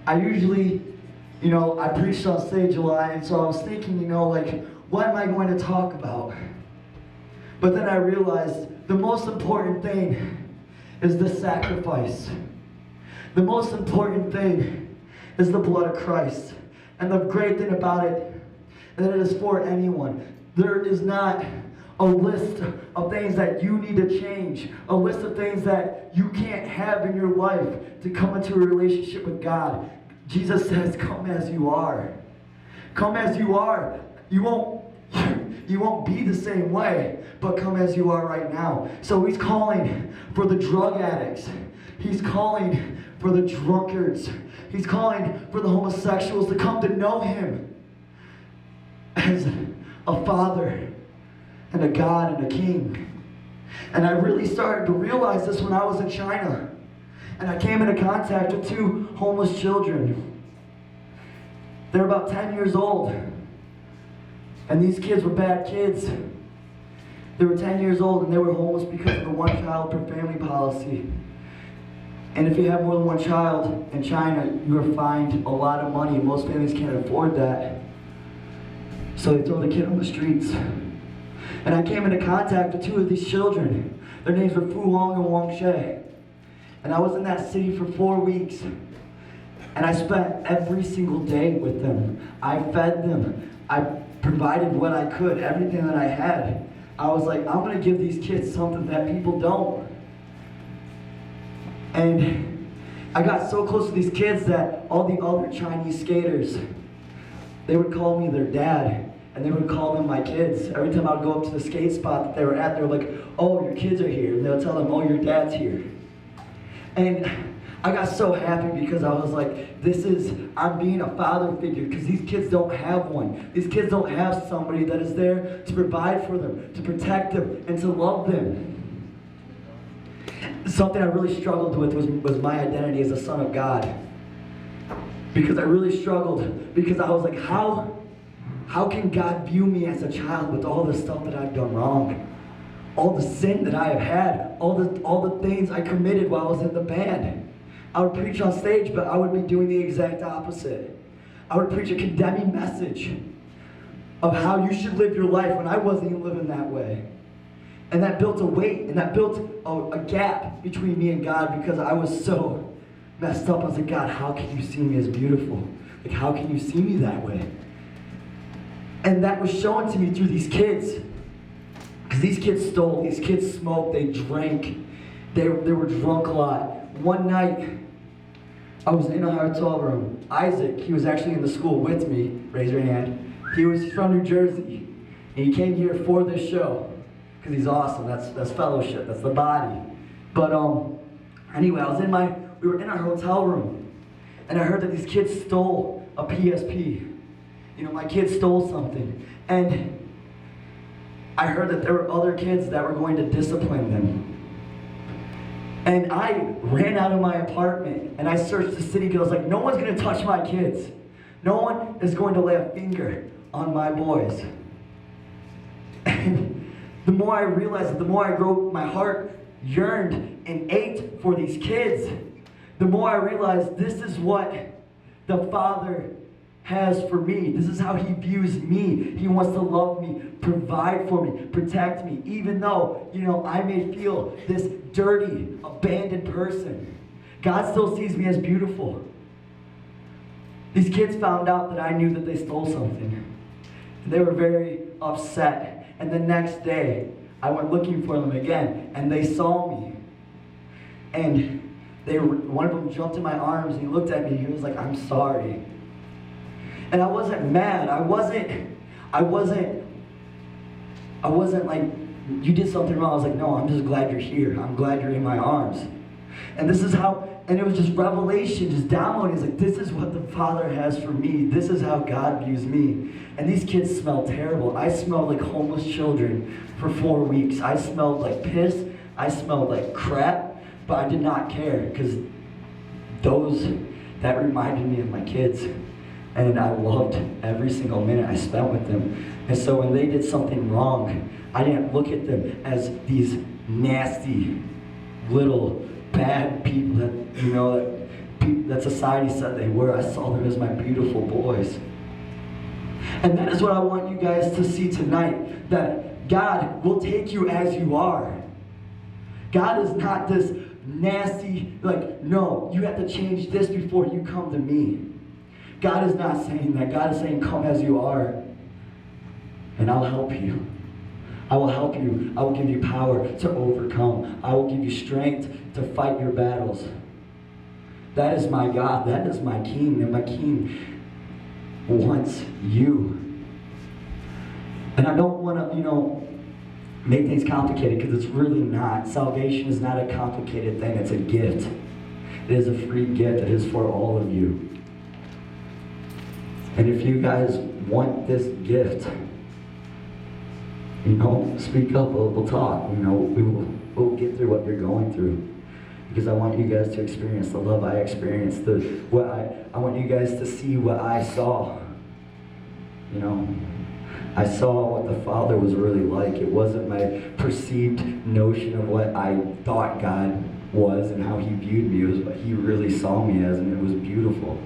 I usually, I preached on stage a lot, and so I was thinking, like, what am I going to talk about? But then I realized the most important thing is the sacrifice. The most important thing is the blood of Christ. And the great thing about it is that it is for anyone. There is not a list of things that you need to change, a list of things that you can't have in your life to come into a relationship with God. Jesus says, come as you are. Come as you are. You won't be the same way, but come as you are right now. So he's calling for the drug addicts. He's calling for the drunkards. He's calling for the homosexuals to come to know him as a father and a God and a king. And I really started to realize this when I was in China. And I came into contact with two homeless children. They were about 10 years old. And these kids were bad kids. They were 10 years old and they were homeless because of the one child per family policy. And if you have more than one child in China, you are fined a lot of money. Most families can't afford that. So they throw the kid on the streets. And I came into contact with two of these children. Their names were Fu Hong and Wang She. And I was in that city for 4 weeks. And I spent every single day with them. I fed them. I provided what I could, everything that I had. I was like, I'm going to give these kids something that people don't. And I got so close to these kids that all the other Chinese skaters, they would call me their dad, and they would call them my kids. Every time I would go up to the skate spot that they were at, they were like, oh, your kids are here. And they'll tell them, oh, your dad's here. And I got so happy because I was like, I'm being a father figure, because these kids don't have one. These kids don't have somebody that is there to provide for them, to protect them, and to love them. Something I really struggled with was my identity as a son of God. Because I really struggled, because I was like, how can God view me as a child with all the stuff that I've done wrong? All the sin that I have had, all the things I committed while I was in the band. I would preach on stage, but I would be doing the exact opposite. I would preach a condemning message of how you should live your life when I wasn't even living that way. And that built a weight, and that built a gap between me and God, because I was so messed up. I was like, God, how can you see me as beautiful? Like, how can you see me that way? And that was shown to me through these kids. Because these kids stole, these kids smoked, they drank, they were drunk a lot. One night, I was in a hotel room. Isaac, he was actually in the school with me, raise your hand. He was from New Jersey, and he came here for this show, because he's awesome. That's fellowship, that's the body. But anyway, we were in our hotel room, and I heard that these kids stole a PSP. My kids stole something. And I heard that there were other kids that were going to discipline them. And I ran out of my apartment, and I searched the city, because I was like, no one's going to touch my kids. No one is going to lay a finger on my boys. And the more I realized it, the more I grew, my heart yearned and ached for these kids. The more I realized this is what the Father has for me. This is how he views me. He wants to love me, provide for me, protect me, even though, I may feel this dirty, abandoned person. God still sees me as beautiful. These kids found out that I knew that they stole something. And they were very upset. And the next day, I went looking for them again, and they saw me. And one of them jumped in my arms, and he looked at me, and he was like, I'm sorry. And I wasn't mad. I wasn't like, you did something wrong. I was like, no, I'm just glad you're here. I'm glad you're in my arms. And this is how, and it was just revelation, just downloading. It's like, this is what the Father has for me. This is how God views me. And these kids smelled terrible. I smelled like homeless children for 4 weeks. I smelled like piss. I smelled like crap. But I did not care, because that reminded me of my kids. And I loved every single minute I spent with them. And so when they did something wrong, I didn't look at them as these nasty little bad people that that society said they were. I saw them as my beautiful boys. And that is what I want you guys to see tonight, that God will take you as you are. God is not this nasty, like, no, you have to change this before you come to me. God is not saying that. God is saying, come as you are, and I'll help you. I will help you. I will give you power to overcome. I will give you strength to fight your battles. That is my God. That is my King. And my King wants you. And I don't want to, make things complicated, because it's really not. Salvation is not a complicated thing. It's a gift. It is a free gift. It is for all of you. And if you guys want this gift, speak up. We'll talk. We'll get through what you're going through. Because I want you guys to experience the love I experienced. I want you guys to see what I saw. I saw what the Father was really like. It wasn't my perceived notion of what I thought God was and how he viewed me. It was what he really saw me as, and it was beautiful.